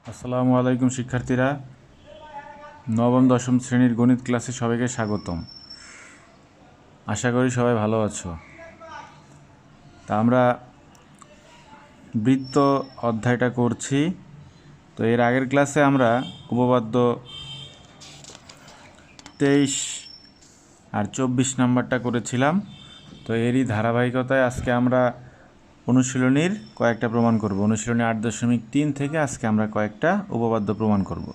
আসসালামু আলাইকুম শিক্ষার্থীরা, নবম দশম শ্রেণীর গণিত ক্লাসে সবাইকে স্বাগতম। আশা করি সবাই ভালো আছো। তা আমরা বৃত্ত অধ্যায়টা করছি। তো এর আগের ক্লাসে আমরা উপপাদ্য 23 আর 24 নাম্বারটা করেছিলাম। তো এরই ধারাবাহিকতায় আজকে আমরা অনুশীলনীর কয়েকটা প্রমাণ করব। অনুশীলনী 8.3 থেকে আজকে আমরা কয়েকটা উপপাদ্য প্রমাণ করব।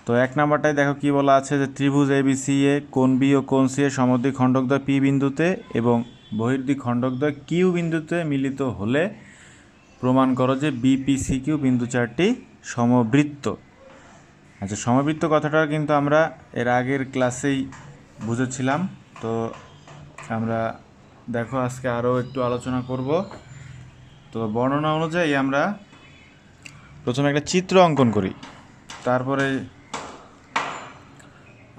তো এক নাম্বারটায় দেখো কি বলা আছে, যে ত্রিভুজ এবিসি এ কোণ বি ও কোণ সি এর সমদ্বিখ খণ্ডকদ্বয় পি বিন্দুতে এবং বহির্দিক খণ্ডকদ্বয় কিউ বিন্দুতে মিলিত হলে প্রমাণ করো যে বিপিসি কিউ বিন্দু চারটি সমবৃত্ত। আচ্ছা, সমবৃত্ত কথাটা কিন্তু আমরা এর আগের ক্লাসেই বুঝেছিলাম। তো আমরা দেখো আজকে আরও একটু আলোচনা করব। তো বর্ণনা অনুযায়ী আমরা প্রথমে একটা চিত্র অঙ্কন করি, তারপরে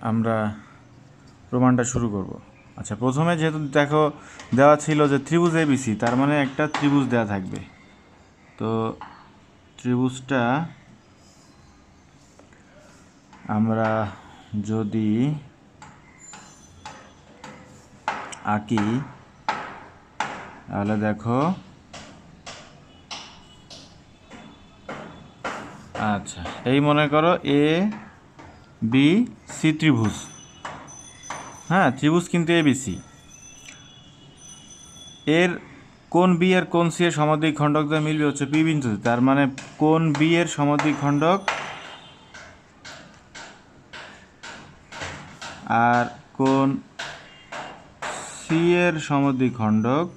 আমরা প্রমাণটা শুরু করব। আচ্ছা, প্রথমে যেহেতু দেখো দেওয়া ছিল যে ত্রিভুজ এবিসি, তার মানে একটা ত্রিভুজ দেওয়া থাকবে। তো ত্রিভুজটা আমরা যদি আঁকি তাহলে দেখো, আচ্ছা এই মনে করো এ বি সি ত্রিভুজ। হ্যাঁ, ত্রিভুজ কিন্তু এবিসি। এর কোণ বি এর কোণ সি এর সমদ্বিখ খণ্ডক দ্বয় মিলবে হচ্ছে পি বিন্দুতে। তার মানে কোণ বি এর সমদ্বিখ খণ্ডক আর কোণ সি এর সমদ্বিখ খণ্ডক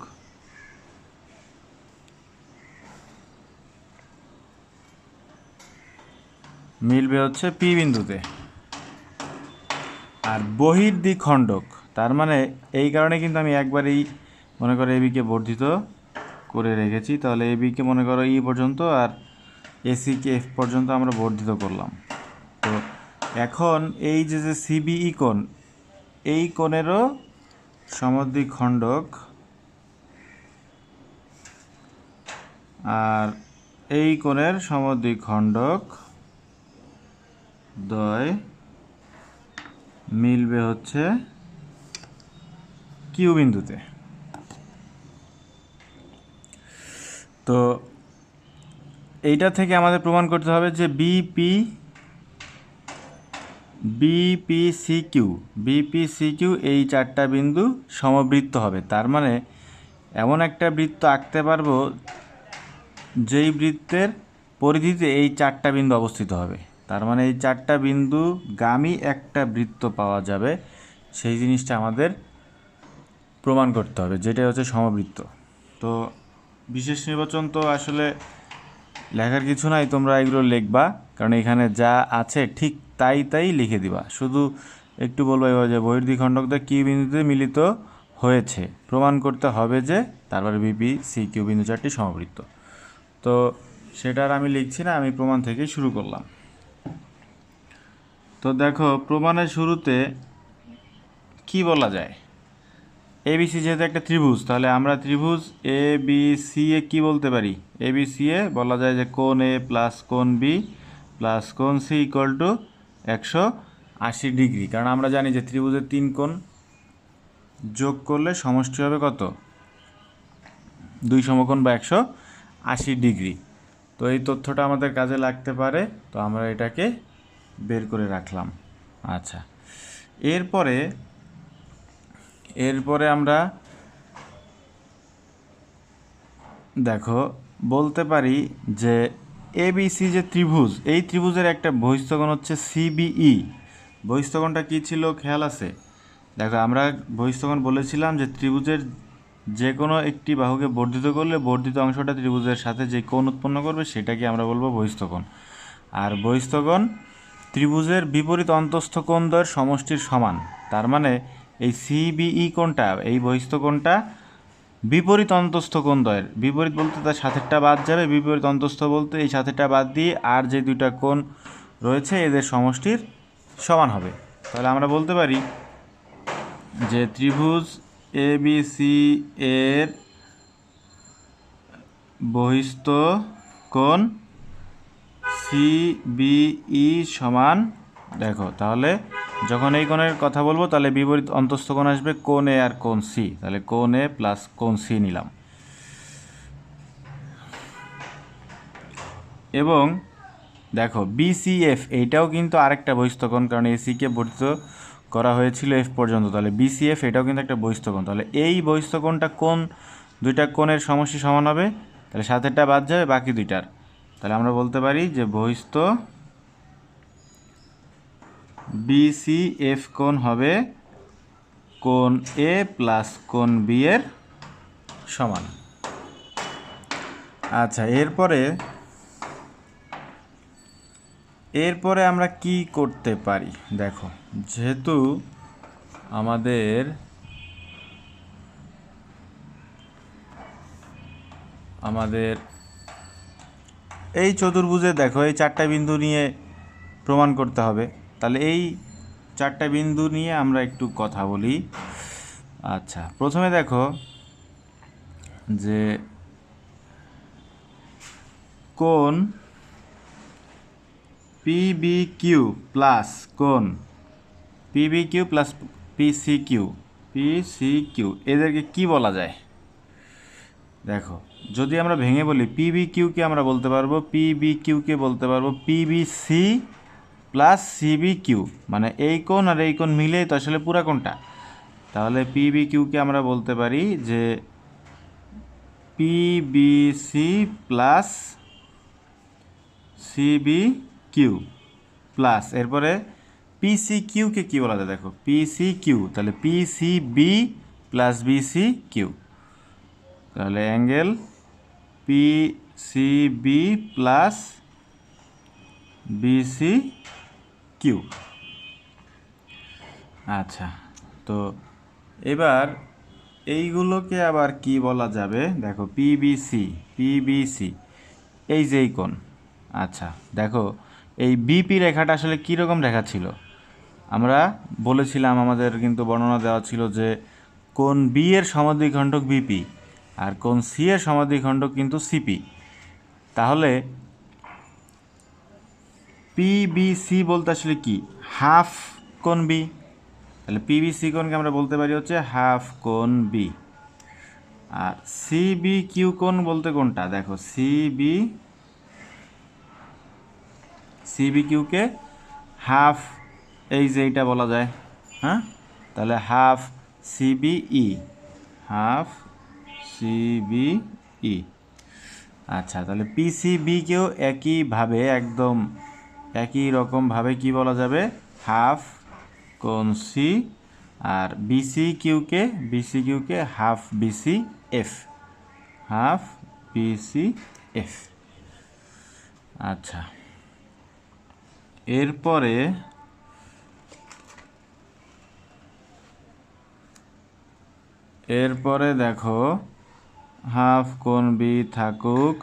মিলবে হচ্ছে পি বিন্দুতে। আর বহির্দিক খণ্ডক, তার মানে এই কারণে কিন্তু আমি একবারেই মনে করো এবিকে বর্ধিত করে রেখেছি। তাহলে এবিকে মনে করো ই পর্যন্ত আর এসিকে এফ পর্যন্ত আমরা বর্ধিত করলাম। তো এখন এই যে সিবিই কোণ, এই কোণেরও সমদ্বিখ খণ্ডক আর এই কোণের সমদ্বিখ খণ্ডক দ্বয় মিলবে হচ্ছে কিউ বিন্দুতে। তো এইটা থেকে আমাদের প্রমাণ করতে হবে যে বিপিসি কিউ এই চারটা বিন্দু সমবৃত্ত হবে। তার মানে এমন একটা বৃত্ত আঁকতে পারবো যেই বৃত্তের পরিধিতে এই চারটা বিন্দু অবস্থিত হবে। তার মানে এই চারটা বিন্দু গামী একটা বৃত্ত পাওয়া যাবে। সেই জিনিসটা আমাদের প্রমাণ করতে হবে, যেটা হচ্ছে সমবৃত্ত। তো বিশেষ নির্বাচন তো আসলে লেখার কিছু নাই, তোমরা এগুলো লিখবা, কারণ এখানে যা আছে ঠিক তাই লিখে দিবা। শুধু একটু বলবো এবার যে বহির্দিক খণ্ডকদ্বয় কিউ বিন্দুতে মিলিত হয়েছে, প্রমাণ করতে হবে যে তারপরে বিপি সি কিউ বিন্দু চারটি সমবৃত্ত। তো সেটার আমি লিখছি না, আমি প্রমাণ থেকেই শুরু করলাম। তো দেখো প্রমাণের শুরুতে কি বলা যায়, এবিসি যেহেতু একটা ত্রিভুজ, তাহলে আমরা ত্রিভুজ এ বি সি এ কী বলতে পারি? এ বি সি এ বলা যায় যে কোণ এ প্লাস কোণ বি প্লাস কোণ সি ইকুয়াল টু 180 ডিগ্রি। কারণ আমরা জানি যে ত্রিভুজের তিন কোণ যোগ করলে সমষ্টি হবে কত? দুই সমকোণ বা 180 ডিগ্রি। তো এই তথ্যটা আমাদের কাজে লাগতে পারে, তো আমরা এটাকে বের করে রাখলাম। আচ্ছা, এরপরে আমরা দেখো বলতে পারি যে এবিসি যে ত্রিভুজ, এই ত্রিভুজের একটা বহিস্থকোণ হচ্ছে সিবিই। বহিস্থকোণটা কী ছিল খেয়াল আছে? দেখো আমরা বহিস্থকোণ বলেছিলাম যে ত্রিভুজের যে কোনো একটি বাহুকে বর্ধিত করলে বর্ধিত অংশটা ত্রিভুজের সাথে যে কোণ উৎপন্ন করবে সেটাকে আমরা বলবো বহিস্থকোণ। আর বহিস্থকোণ ত্রিভুজের বিপরীত অন্তস্থ কোণদ্বয়ের সমষ্টির সমান। তার মানে এই সিবিই কোণটা, এই বহিস্থকোণটা বিপরীত অন্তস্থ কোণদ্বয়ের, বিপরীত বলতে তার সাথেরটা বাদ যাবে, বিপরীত অন্তস্থ বলতে এই সাথেরটা বাদ দিয়ে আর যে দুইটা কোণ রয়েছে এদের সমষ্টির সমান হবে। তাহলে আমরা বলতে পারি যে ত্রিভুজ এ বি সি এর বহিস্থ কোণ CBE সমান, দেখো তাহলে যখন এই কোণের কথা বলবো তাহলে বিপরীত অন্তস্থ কোণ আসবে কোণ এ আর কোণ সি, তাহলে কোণ এ প্লাস কোণ সি নিলাম। এবং দেখো BCF এইটাও কিন্তু আরেকটা বহিস্থ কোণ, কারণ এসিকে বর্ধিত করা হয়েছিল এফ পর্যন্ত, তাহলে BCF এটাও কিন্তু একটা বহিস্থ কোণ। তাহলে এই বহিস্থ কোণটা কোন দুইটা কোণের সমষ্টি সমান হবে, তাহলে সাতেরটা বাদ যাবে বাকি দুইটার, তাহলে আমরা বলতে পারি যে বহিস্থ BCF কোণ হবে কোণ এ প্লাস কোণ বি এর সমান। আচ্ছা, এরপরে আমরা কি করতে পারি, দেখো যেহেতু আমাদের এই চতুর্ভুজে দেখো এই চারটা বিন্দু নিয়ে প্রমাণ করতে হবে, তাহলে এই চারটা বিন্দু নিয়ে আমরা একটু কথা বলি। আচ্ছা, প্রথমে দেখো যে কোণ PBQ প্লাস কোণ PBQ প্লাস PCQ এদেরকে কি বলা যায়, দেখো যদি আমরা ভেঙে বলি PBQকে আমরা বলতে পারবো PBC প্লাস CBQ, মানে এই কোণ আর এই কোণ মিলেই তো আসলে পুরা কোণটা, তাহলে PBQকে আমরা বলতে পারি যে PBC প্লাস CBQ প্লাস, এরপরে PCQকে কি বলা যায়, দেখো PCQ, তাহলে PCB প্লাস BCQ, তাহলে অ্যাঙ্গেল PCB প্লাস BCQ। আচ্ছা, তো এবার এইগুলোকে আবার কি বলা যাবে, দেখো PBC এই যে এই কোণ। আচ্ছা দেখো এই বিপি রেখাটা আসলে কীরকম রেখা ছিল, আমরা বলেছিলাম আমাদের কিন্তু বর্ণনা দেওয়া ছিল যে কোণ বি এর সমাদ্বিখণ্ডক বিপি আর কোণ সি এর সমাদ্বিখণ্ডক কিন্তু সিপি, তাহলে পিবিসি বলতে আসলে কি, হাফ কোণ বি, তাহলে পিবিসি কোণকে আমরা বলতে পারি হচ্ছে হাফ কোণ বি। আর সিবিকিউ কোণ বলতে কোনটা, দেখো সিবিকিউকে হাফ এই যে এইটা বলা যায়, হ্যাঁ, তাহলে হাফ সিবিই। আচ্ছা, তাহলে পিসিবিকেও একইভাবে একদম একই রকমভাবে কি বলা যাবে, হাফ কোণ সি, আর বিসিকিউকে হাফ বিসিএফ। আচ্ছা, এরপরে দেখো হাফ কোণ বি থাকুক,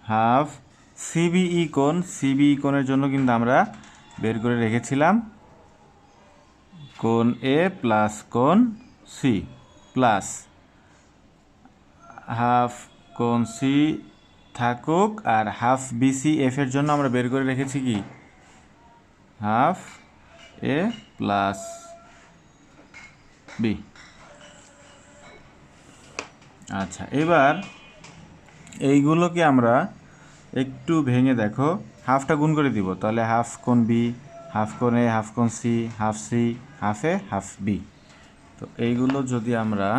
হাফ সিবিই কোণের জন্য কিন্তু আমরা বের করে রেখেছিলাম কোণ এ প্লাস কোণ সি প্লাস হাফ কোণ সি থাকুক, আর হাফ BCF এর জন্য আমরা বের করে রেখেছি কি হাফ এ প্লাস বি। আচ্ছা, এবার এইগুলোকে আমরা একটু ভেঙে দেখো হাফটা গুণ করে দিব, তাহলে হাফ কোণ বি, হাফ কোণ এ, হাফ কোণ সি, হাফ এ, হাফ বি। তো এইগুলো যদি আমরা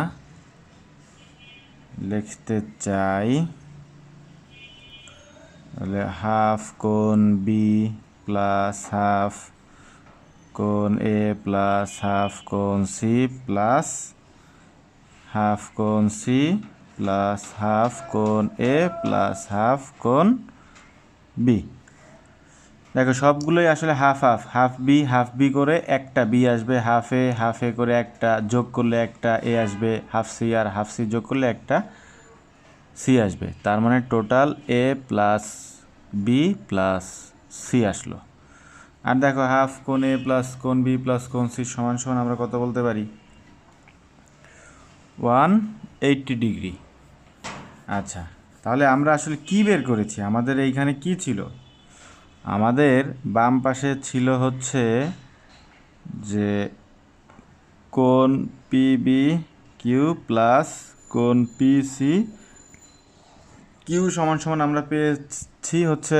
লিখতে চাই তাহলে হাফ কোণ বি প্লাস হাফ কোণ এ প্লাস হাফ কোণ সি প্লাস হাফ কোণ সি প্লাস হাফ কোণ এ প্লাস হাফ কোণ বি। দেখো সবগুলোই আসলে হাফ বি করে একটা বি আসবে, হাফ এ করে একটা যোগ করলে একটা এ আসবে, হাফ সি যোগ করলে একটা সি আসবে, তার মানে total A plus B plus C আসলো। আর দেখো হাফ কোণ এ প্লাস কোণ বি প্লাস কোণ সি সমান সমান আমরা কত বলতে পারি, 180 ডিগ্রি। আচ্ছা, তাহলে আমরা আসলে কি বের করেছি, আমাদের এইখানে কি ছিল, আমাদের বাম পাশে ছিল হচ্ছে যে কোণ পিবি কিউ প্লাস কোণ পিসি কিউ সমান সমান আমরা পেয়েছি হচ্ছে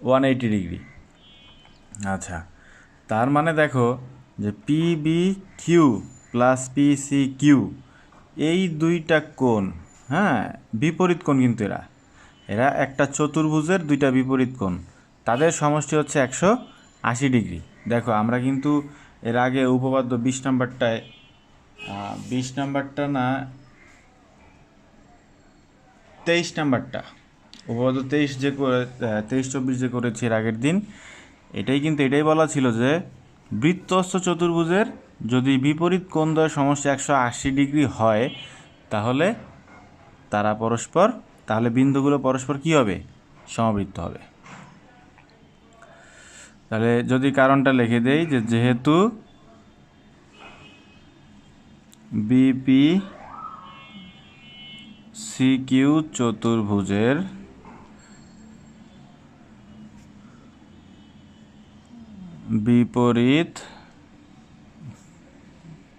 180 ডিগ্রি। আচ্ছা, তার মানে দেখো যে PB Q plus PC Q এই দুইটা কোণ, হ্যাঁ, বিপরীত কোণ, কিন্তু এরা এরা একটা চতুর্ভুজের দুইটা বিপরীত কোণ, তাদের সমষ্টি হচ্ছে 180 ডিগ্রি। দেখো আমরা কিন্তু এর আগে উপপাদ্য 20 নাম্বারটায় 20 নাম্বারটা না 23 নাম্বারটা উপপাদ্য 23 যে 23-24 যে করেছি এর আগের দিন, এটাই বলা ছিল যে বৃত্তস্থ চতুর্ভুজের যদি বিপরীত কোণদ্বয়ের সমষ্টি 180 ডিগ্রি হয় তাহলে তাহলে বিন্দুগুলো পরস্পর কি হবে? সমবৃত্ত হবে। তাহলে যদি কারণটা লিখে দেই যে যেহেতু বিপি সিকিউ চতুর্ভুজের বিপরীত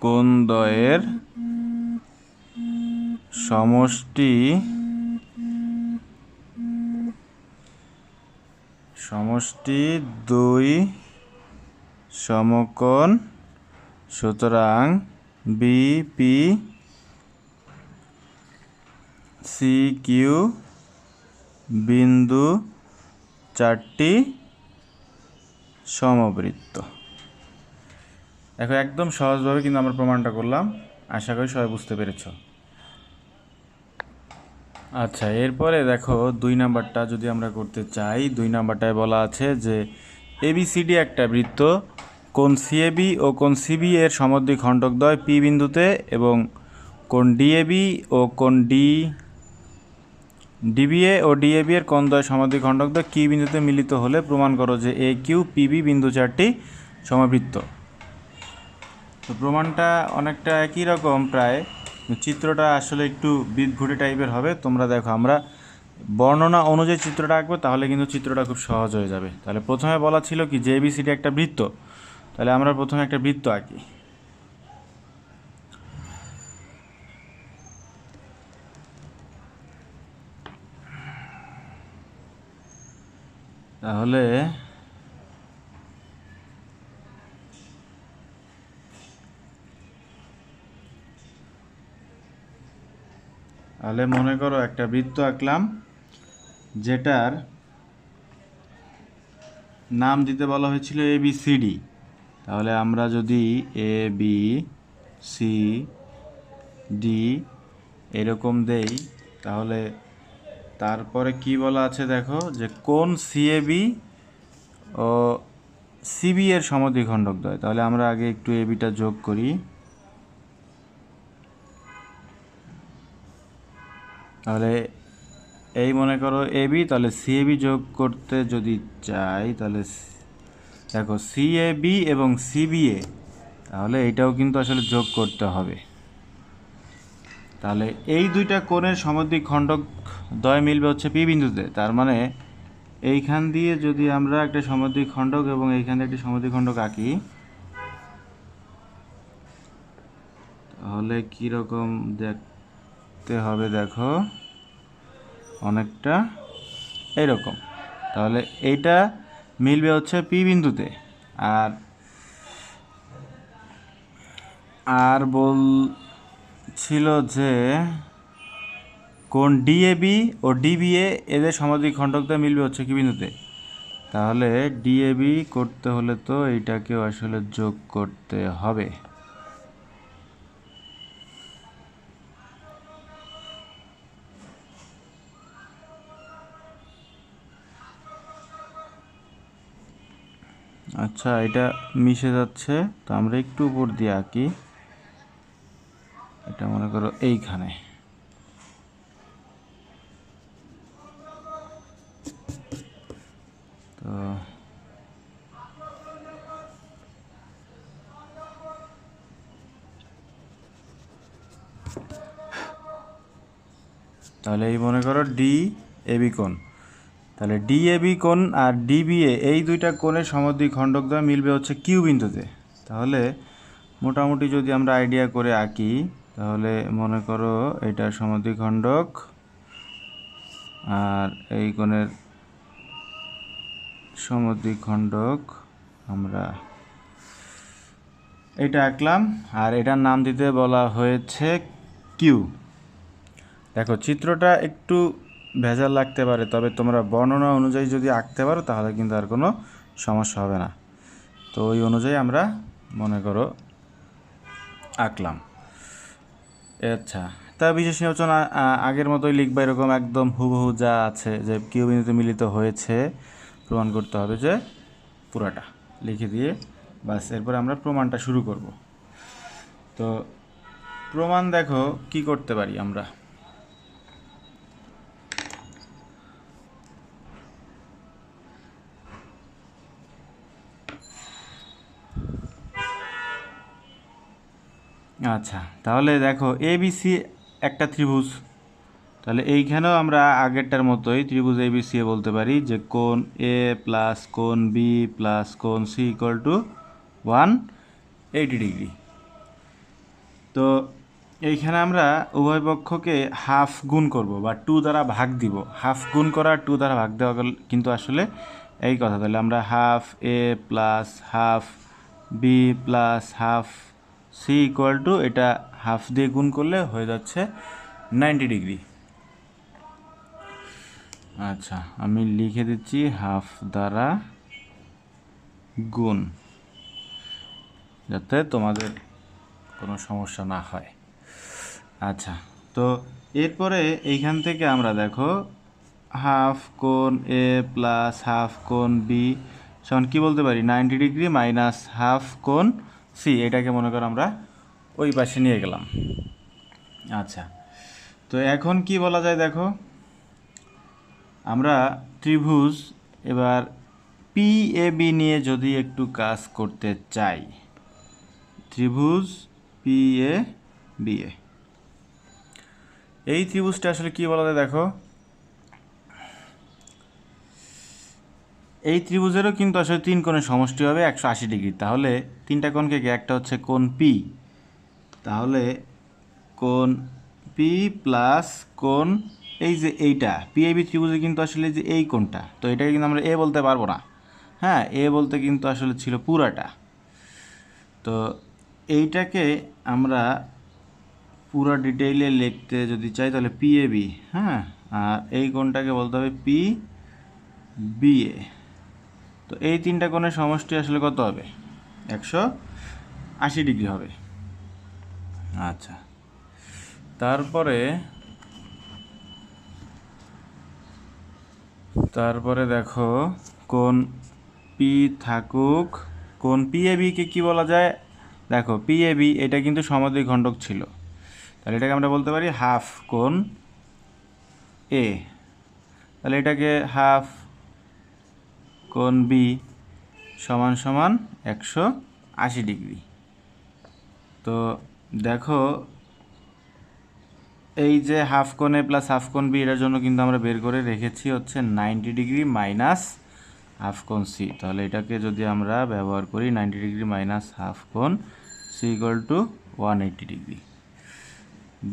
কোণদ্বয়ের সমষ্টি দুই সমকোণ, সুতরাং বিপি সিকিউ বিন্দু চারটি সমবৃত্ত। দেখো একদম সহজভাবে কিন্তু আমরা প্রমাণটা করলাম, আশা করি সবাই বুঝতে পেরেছ। আচ্ছা, এরপরে দেখো 2 নাম্বারটা যদি আমরা করতে চাই, 2 নাম্বারটায় বলা আছে যে এবিসিডি একটা বৃত্ত, কোণ সিএবি ও কোণ সিবি এর সমদ্বিখণ্ডকদ্বয় পি বিন্দুতে এবং কোণ ডিএবি ও কোণ ডিবিএ ও ডিএবি এর কোণদ্বয় সমদ্বিখণ্ডকদ্বয় কি বিন্দুতে মিলিত হলে প্রমাণ করো যে এ কিউ পিবি বিন্দু চারটি সমবৃত্ত। তো প্রমাণটা অনেকটা একই রকম প্রায়, চিত্রটা আসলে একটু বিদঘুটে টাইপের হবে। তোমরা দেখো আমরা বর্ণনা অনুযায়ী চিত্রটা আঁকবো, তাহলে কিন্তু চিত্রটা খুব সহজ হয়ে যাবে। তাহলে প্রথমে বলা ছিল কি যে এবিসিডি একটা বৃত্ত, তাহলে আমরা প্রথমে একটা বৃত্ত আঁকি। তাহলে মনে করো একটা বৃত্ত আঁকলাম, যেটার নাম দিতে বলা হয়েছিল এবিসিডি। তাহলে আমরা যদি এ বি সি ডি এরকম দেই, তাহলে তারপরে কি বলা আছে দেখো যে কোণ সিএবি ও সিবি এর সমদ্বিখণ্ডকদ্বয়। তাহলে আমরা আগে একটু এবিটা যোগ করি। তাহলে এই মনে করো এবি, তাহলে সিএবি যোগ করতে যদি চাই, তাহলে দেখো সিএবি এবং সিবিএ, তাহলে এটাও কিন্তু আসলে যোগ করতে হবে। তাহলে এই দুইটা কোণের সমদ্বিখণ্ডক দ্বয় মিলবে হচ্ছে পি বিন্দুতে। তার মানে এইখান দিয়ে যদি আমরা একটা সমদ্বিখণ্ডক এবং এইখানে একটি সমদ্বিখণ্ডক আঁকি, তাহলে কীরকম দেখতে হবে দেখো, অনেকটা এইরকম। তাহলে এইটা মিলবে হচ্ছে পি বিন্দুতে। আর বলছিল যে কোণ ডিএবি ও ডিবিএ এদের সমদ্বিখণ্ডকদ্বয় মিলবে হচ্ছে কি বিন্দুতে। তাহলে ডিএবি করতে হলে তো এইটাকেও আসলে যোগ করতে হবে। আচ্ছা, এটা মিশে যাচ্ছে, তো আমরা একটু উপর দিয়ে আঁকি। এটা মনে করো এইখানে, তো তাহলে এই মনে করো ডি এবি কোণ, তাহলে ডিএবি কোণ আর ডিবিএ এই দুইটা কোণের সমদ্বিখণ্ডক দ্বয় মিলবে হচ্ছে কিউ বিন্দুতে। তাহলে মোটামুটি যদি আমরা আইডিয়া করে আঁকি, তাহলে মনে করো এটা সমদ্বিখণ্ডক আর এই কোণের সমদ্বিখণ্ডক আমরা এটা আঁকলাম, আর এটার নাম দিতে বলা হয়েছে কিউ। দেখো চিত্রটা একটু ভেজাল লাগতে পারে, তবে তোমরা বর্ণনা অনুযায়ী যদি আঁকতে পারো তাহলে কিন্তু আর কোনো সমস্যা হবে না। তো ওই অনুযায়ী আমরা মনে করো আঁকলাম। আচ্ছা, তা বিশেষ নির্বাচন আগের মতোই লিখবা, এরকম একদম হুবহু যা আছে যে কিউ বিন্দুতে মিলিত হয়েছে প্রমাণ করতে হবে যে পুরাটা লিখে দিয়ে বাস, এরপরে আমরা প্রমাণটা শুরু করব। তো প্রমাণ দেখো কি করতে পারি আমরা। আচ্ছা, তাহলে দেখো এবিসি একটা ত্রিভুজ, তাহলে এইখানেও আমরা আগেরটার মতোই ত্রিভুজ এবিসি বলতে পারি যে কোণ এ প্লাস কোণ বি প্লাস কোণ সি ইকুয়াল টু 180 ডিগ্রি। তো এইখানে আমরা উভয় পক্ষকে হাফ গুণ করব বা 2 দ্বারা ভাগ দিব। হাফ গুণ করা 2 দ্বারা ভাগ দেওয়া কিন্তু আসলে এই কথা। তাহলে আমরা half A plus half B plus half C equal to এটা হাফ দিয়ে গুণ করলে হয়ে যাচ্ছে 90 ডিগ্রি। আচ্ছা, আমি লিখে দিচ্ছি হাফ দ্বারা গুণ, যাতে তোমাদের কোনো সমস্যা না হয়। আচ্ছা, তো এরপরে এইখান থেকে আমরা দেখো হাফ কোণ এ প্লাস হাফ কোণ বি সমান কী বলতে পারি 90 ডিগ্রি মাইনাস হাফ কোণ সি, এটাকে মনে করো আমরা ওই পাশে নিয়ে গেলাম। আচ্ছা, তো এখন কি বলা যায় দেখো, আমরা ত্রিভুজ এবার পি এ বি নিয়ে যদি একটু কাজ করতে চাই, ত্রিভুজ পি এ বি এ, এই ত্রিভুজটা আসলে কি বলা যায় দেখো, এই ত্রিভুজেরও কিন্তু আসলে 3 কোণের সমষ্টি হবে 180 ডিগ্রি। তাহলে 3টা কোণকে একটা হচ্ছে কোণ পি, তাহলে কোণ পি প্লাস কোণ এই যে এইটা পিএবি ত্রিভুজে কিন্তু আসলে যে এই কোণটা, তো এটাকে কিন্তু আমরা এ বলতে পারবো না। হ্যাঁ, এ বলতে কিন্তু আসলে ছিল পুরাটা। তো এইটাকে আমরা পুরো ডিটেইলে লিখতে যদি চাই তাহলে পিএবি, হ্যাঁ, আর এই কোণটাকে বলতে হবে পি বিএ। তো এই 3টা কোণের সমষ্টি আসলে কত হবে 180 ডিগ্রি হবে। আচ্ছা, তারপরে দেখো কোণ পি থাকুক, কোণ পিএবিকে কি বলা যায় দেখো, পিএবি এটা কিন্তু সমদ্বিখণ্ডক ছিল, তাহলে এটাকে আমরা বলতে পারি হাফ কোণ এ। তাহলে এটাকে হাফ কোণ বি সমান সমান 180 ডিগ্রি। তো দেখো এই যে হাফ কোণ এ প্লাস হাফ কোণ বি, এটার জন্য কিন্তু আমরা বের করে রেখেছি হচ্ছে 90 ডিগ্রি মাইনাস হাফ কোণ সি। তাহলে এটাকে যদি আমরা ব্যবহার করি 90 ডিগ্রি মাইনাস হাফ কোণ সি ইকুয়াল টু 180 ডিগ্রি,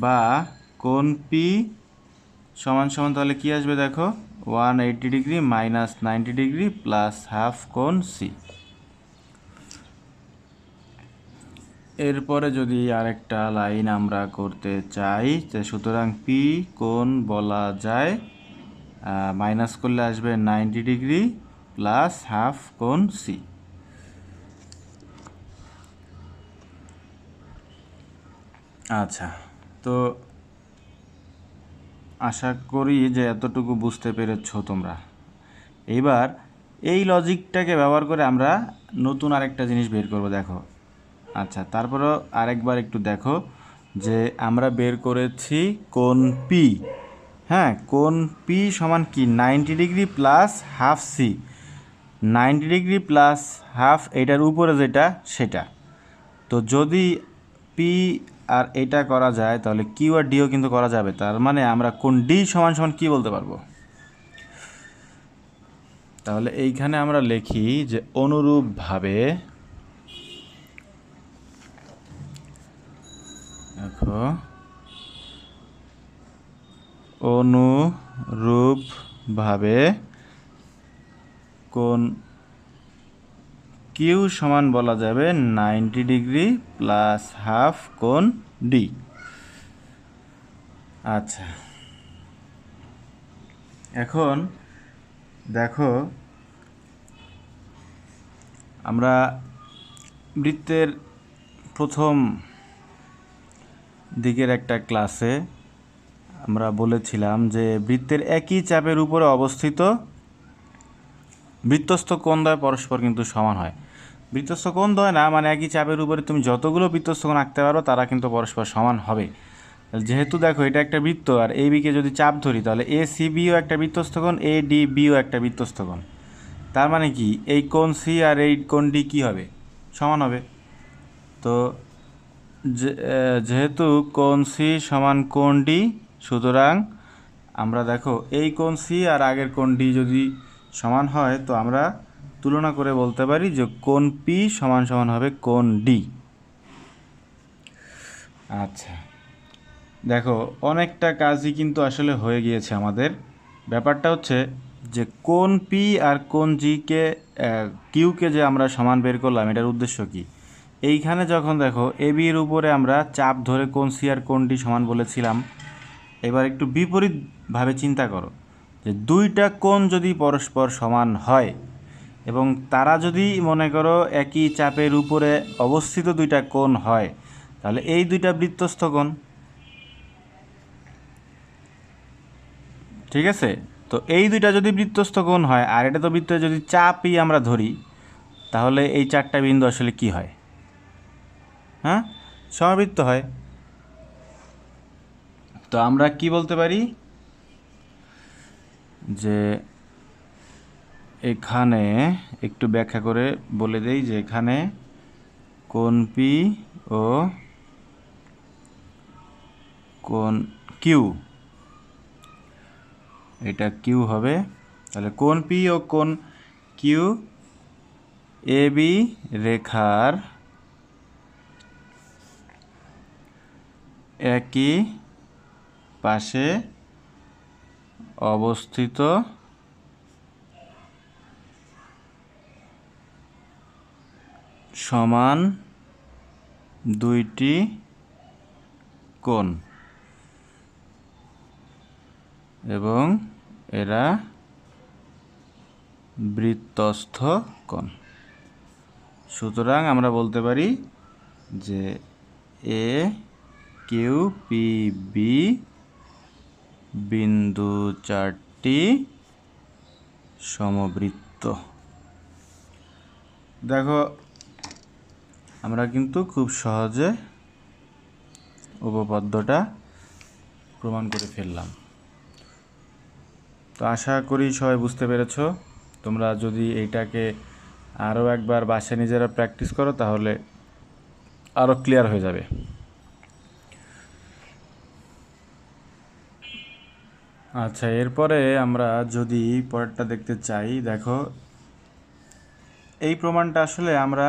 বা কোণ পি সমান সমান তাহলে কি আসবে দেখো 180 degree minus 90 degree plus half কোণ সি। এরপরে যদি আরেকটা লাইন আমরা করতে চাই, সুতরাং পি কোণ বলা যায় মাইনাস করলে আসবে 90 ডিগ্রি প্লাস হাফ কোণ সি। আচ্ছা, তো আশা করি যে এতটুকু বুঝতে পেরেছো তোমরা। এইবার এই লজিকটাকে ব্যবহার করে আমরা নতুন আরেকটা জিনিস বের করব দেখো। আচ্ছা, তারপরেও আরেকবার একটু দেখো যে আমরা বের করেছি কোণ পি, হ্যাঁ, কোণ পি সমান কি 90 degree plus half C, 90 degree plus half এটার উপরে যেটা সেটা। তো যদি পি আর এটা করা যায় তাহলে কিউ আর ডিও কিন্তু করা যাবে। তার মানে আমরা কোণ ডি সমান সমান কী বলতে পারবো, তাহলে এইখানে আমরা লিখি যে অনুরূপভাবে দেখো অনুরূপভাবে কোণ কিউ সমান বলা যাবে 90 ডিগ্রি প্লাস হাফ কোণ ডি। আচ্ছা, এখন দেখো আমরা বৃত্তের প্রথম দিকের একটা ক্লাসে আমরা বলেছিলাম যে বৃত্তের একই চাপের উপরে অবস্থিত বৃত্তস্থ কোণদ্বয় পরস্পর কিন্তু সমান হয়। বৃত্তস্থ কোণদ্বয় না, মানে একই চাপের উপরে তুমি যতগুলো বৃত্তস্থ কোণ আঁকতে পারো তারা কিন্তু পরস্পর সমান হবে। যেহেতু দেখো এটা একটা বৃত্ত আর এই বিকে যদি চাপ ধরি তাহলে এ সি বিও একটা বৃত্তস্থ কোণ, এ ডি বিও একটা বৃত্তস্থ কোণ। তার মানে কি এই কোণ সি আর এই কোণ ডি কী হবে? সমান হবে। তো যেহেতু কোণ সি সমান কোণ ডি, সুতরাং আমরা দেখো এই কোণ সি আর আগের কোণ ডি যদি সমান হয় তো আমরা তুলনা করে বলতে পারি যে কোণ পি সমান সমান হবে কোণ ডি। আচ্ছা, দেখো অনেকটা কাজই কিন্তু আসলে হয়ে গিয়েছে আমাদের। ব্যাপারটা হচ্ছে যে কোণ পি আর কোণ জিকে কিউকে যে আমরা সমান বের করলাম, এটার উদ্দেশ্য কি? এইখানে যখন দেখো এ বির উপরে আমরা চাপ ধরে কোণ সি আর কোণ ডি সমান বলেছিলাম, এবার একটু বিপরীতভাবে চিন্তা করো যে দুইটা কোণ যদি পরস্পর সমান হয় এবং তারা যদি মনে করো একই চাপের উপরে অবস্থিত দুইটা কোণ হয়, তাহলে এই দুইটা বৃত্তস্থ কোণ, ঠিক আছে? তো এই দুইটা যদি বৃত্তস্থ কোণ হয় আর এটা তো বৃত্তে যদি চাপই আমরা ধরি, তাহলে এই চারটা বিন্দু আসলে কি হয়? হ্যাঁ, সমবৃত্ত হয়। তো আমরা কি বলতে পারি যে এখানে একটু ব্যাখ্যা করে বলে দেই যে এখানে কোণ পি ও কোণ কিউ, এটা কিউ হবে। তাহলে কোণ পি ও কোণ কিউ এ বি রেখার একই পাশে অবস্থিত সমান দুইটি কোণ এবং এরা বৃত্তস্থ কোণ। সুতরাং আমরা বলতে পারি যে এ কিউ পি বি বিন্দু চারটি সমবৃত্ত। দেখো আমরা কিন্তু খুব সহজে উপপাদ্যটা প্রমাণ করে ফেললাম। তো আশা করি সবাই বুঝতে পেরেছ। তোমরা যদি এইটাকে আরও একবার বাসায় নিজেরা প্র্যাকটিস করো তাহলে আরও ক্লিয়ার হয়ে যাবে। আচ্ছা, এরপরে আমরা যদি পরেরটা দেখতে চাই, দেখো এই প্রমাণটা আসলে আমরা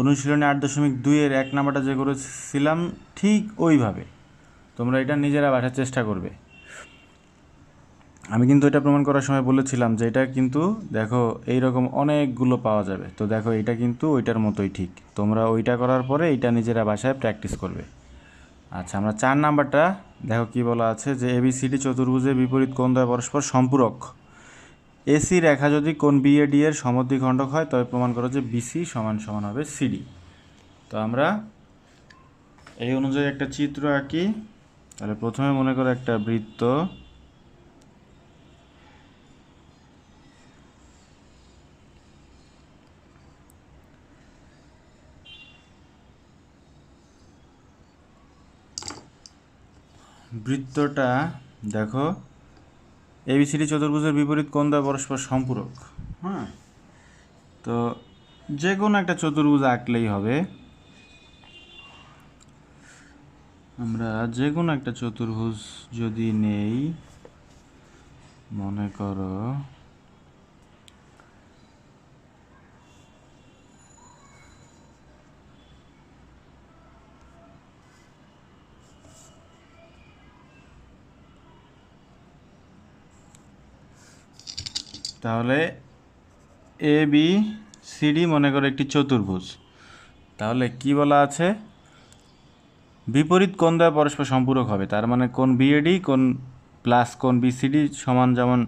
অনুশীলনী 8.2-এর 1 নাম্বারটা যে করেছিলাম ঠিক ওইভাবে তোমরা এটা নিজেরা বাসার চেষ্টা করবে। আমি কিন্তু এটা প্রমাণ করার সময় বলেছিলাম যে এটা কিন্তু দেখো এইরকম অনেকগুলো পাওয়া যাবে। তো দেখো এটা কিন্তু ওইটার মতোই ঠিক, তোমরা ওইটা করার পরে এইটা নিজেরা বাসায় প্র্যাকটিস করবে। আচ্ছা, আমরা 4 নাম্বারটা দেখো কি বলা আছে যে এবিসিডি চতুর্ভুজের বিপরীত কোণদ্বয় পরস্পর সম্পূরক। এসি রেখা যদি কোণ বিএডি এর সমদ্বিখণ্ডক হয় তবে প্রমাণ করো যে বিসি সমান সমান হবে সিডি। তো আমরা এই অনুযায়ী একটা চিত্র আঁকি। তাহলে প্রথমে মনে করো একটা বৃত্ত, বৃত্তটা দেখো এবিসিডি চতুর্ভুজের বিপরীত কোণদ্বয় পরস্পর সম্পূরক। হ্যাঁ, তো যে কোনো একটা চতুর্ভুজ আঁকলেই হবে। আমরা যে কোনো একটা চতুর্ভুজ যদি নেই, মনে করো তাহলে এ বি সি ডি মনে করো একটি চতুর্ভুজ। তাহলে কি বলা আছে, বিপরীত কোণ দ্বয় পরস্পর সম্পূরক হবে। তার মানে কোণ বিএডি কোণ প্লাস কোণ বিসিডি সমান যেমন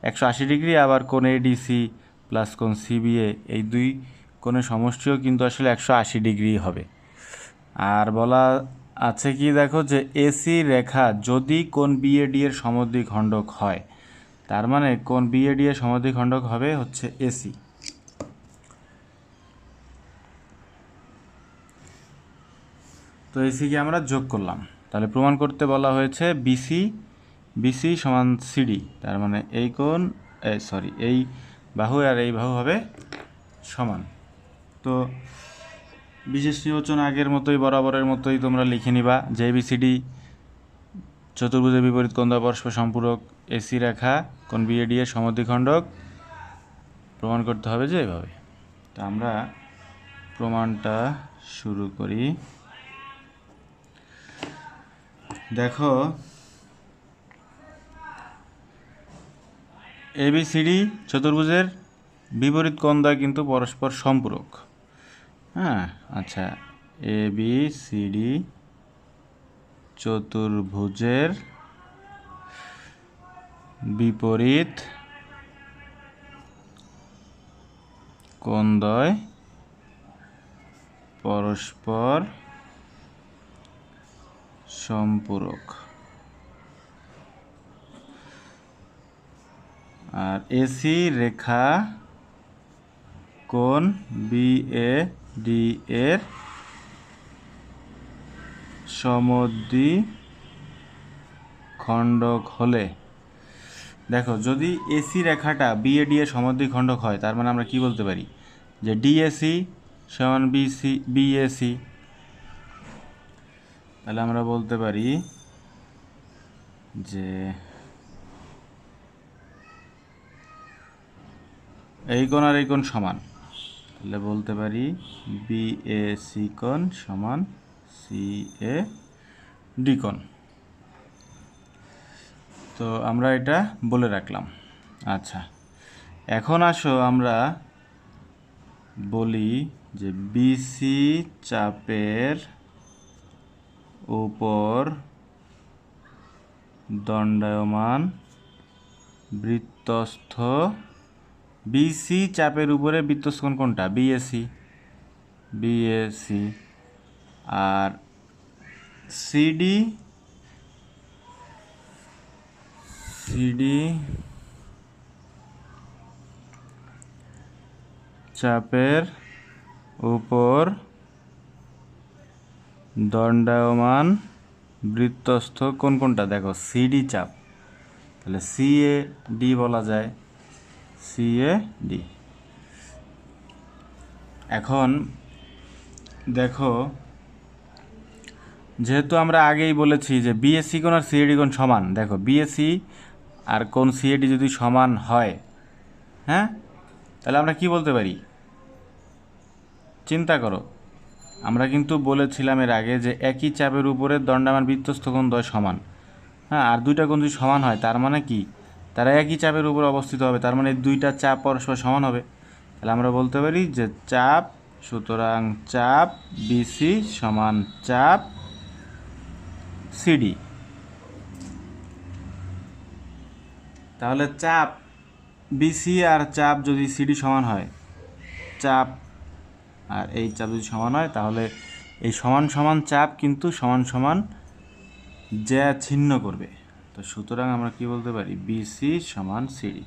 180 ডিগ্রি, আবার কোণ এডিসি প্লাস কোণ সিবিএ এই দুই কোণের সমষ্টিও কিন্তু আসলে 180 ডিগ্রি হবে। আর বলা আছে কি দেখো, যে এসি রেখা যদি কোণ বিএডি এর সমদ্বিখণ্ডক হয়, তার মানে কোণ বিএডি এর সমদ্বিখণ্ডক হবে হচ্ছে এসি। তো এসিকে আমরা যোগ করলাম, তাহলে প্রমাণ করতে বলা হয়েছে বিসি সমান সিডি। তার মানে এই কোণ এই বাহু আর এই বাহু হবে সমান। তো বিশেষ নির্বাচন আগের মতোই বরাবরের মতোই তোমরা লিখে নিবা যে এবিসিডি চতুর্ভুজের বিপরীত কোণ দ্বয় পরস্পর সম্পূরক, এসি রেখা কোণ বিএডি এর সমদ্বিখণ্ডক, প্রমাণ করতে হবে যে এভাবে। তো আমরা প্রমাণটা শুরু করি। দেখো এবিসিডি চতুর্ভুজের বিপরীত কোণ দ্বয় কিন্তু পরস্পর সম্পূরক। হ্যাঁ, আচ্ছা, এবিসিডি চতুর্ভুজের বিপরীত কোণ দ্বয় পরস্পর সম্পূরক। আর এসি রেখা কোণ বিএডি এর সমদ্বিখণ্ডক হলে, দেখো যদি এসি রেখাটা বিএডি এর সমদ্বিখণ্ডক হয়, তার মানে আমরা কি বলতে পারি যে ডিএসি সমান বিএসি। তাহলে আমরা বলতে পারি যে এই কোণ আর এই কোণ সমান, তাহলে বলতে পারি বিএসি কোণ সমান সিএডি কোণ। তো আমরা এটা বলে রাখলাম। আচ্ছা, এখন আসো আমরা বলি যে বিসি চাপের উপর দণ্ডায়মান বৃত্তস্থ, বিসি চাপের উপরে বৃত্তস্থ কোণ কোনটা, বিএসি। আর সিডি চাপের উপর দণ্ডায়মান বৃত্তস্থ কোণ কোনটা, দেখো সিডি চাপ, তাহলে সিএডি বলা যায়, সিএডি। এখন দেখো, যেহেতু আমরা আগেই বলেছি যে বিএসি কোণ আর সিএডি কোণ সমান, দেখো বিএসি আর কোণ সিএডি যদি সমান হয়, হ্যাঁ, তাহলে আমরা কি বলতে পারি, চিন্তা করো। আমরা কিন্তু বলেছিলাম এর আগে যে একই চাপের উপরে দণ্ডায়মান বৃত্তস্থ কোণ দ্বয় সমান। হ্যাঁ, আর দুইটা কোণ যদি সমান হয়, তার মানে কি, তারা একই চাপের উপর অবস্থিত হবে, তার মানে দুইটা চাপ পরস্পর সমান হবে। তাহলে আমরা বলতে পারি যে চাপ, সুতরাং চাপ বিসি সমান চাপ সিডি। তাহলে চাপ বিসি আর চাপ যদি সিডি সমান হয়, চাপ আর এই চাপ যদি সমান হয়, তাহলে এই সমান সমান চাপ কিন্তু সমান সমান জ্যা ছিন্ন করবে। তো সুতরাং আমরা কি বলতে পারি, বিসি সমান সিডি।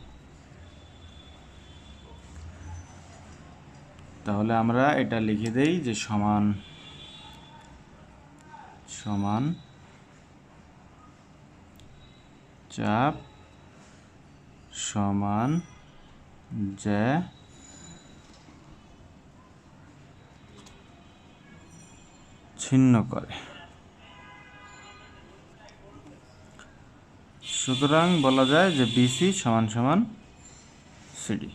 তাহলে আমরা এটা লিখে দেই যে সমান সমান চাপ সমান জ্যা ছিন্ন করে। সুতরাং বলা যায় যে বিসি সমান সমান সিডি।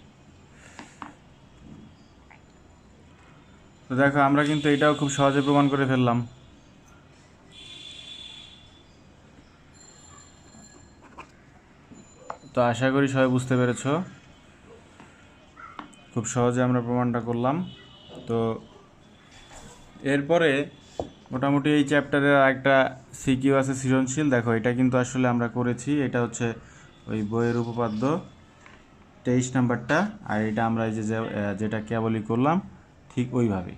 তো দেখো, আমরা কিন্তু এটাও খুব সহজে প্রমাণ করে ফেললাম। তো আশা করি সবাই বুঝতে পেরেছো। খুব সহজে আমরা প্রমাণটা করলাম। তো এরপরে মোটামুটি এই চ্যাপ্টারের একটা সিকিউ আছে সৃজনশীল। দেখো এটা কিন্তু আসলে আমরা করেছি, এটা হচ্ছে ওই বইয়ের উপপাদ্য 23 নাম্বারটা, আর এটা আমরা এই যে যেটা কেবলই করলাম ঠিক ওইভাবেই।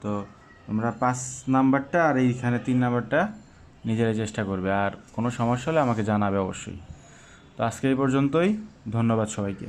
তো তোমরা 5 নাম্বারটা আর এইখানে 3 নাম্বারটা নিজেরাই চেষ্টা করবে, আর কোনো সমস্যা হলে আমাকে জানাবে অবশ্যই। তো আজকে এই পর্যন্তই, ধন্যবাদ সবাইকে।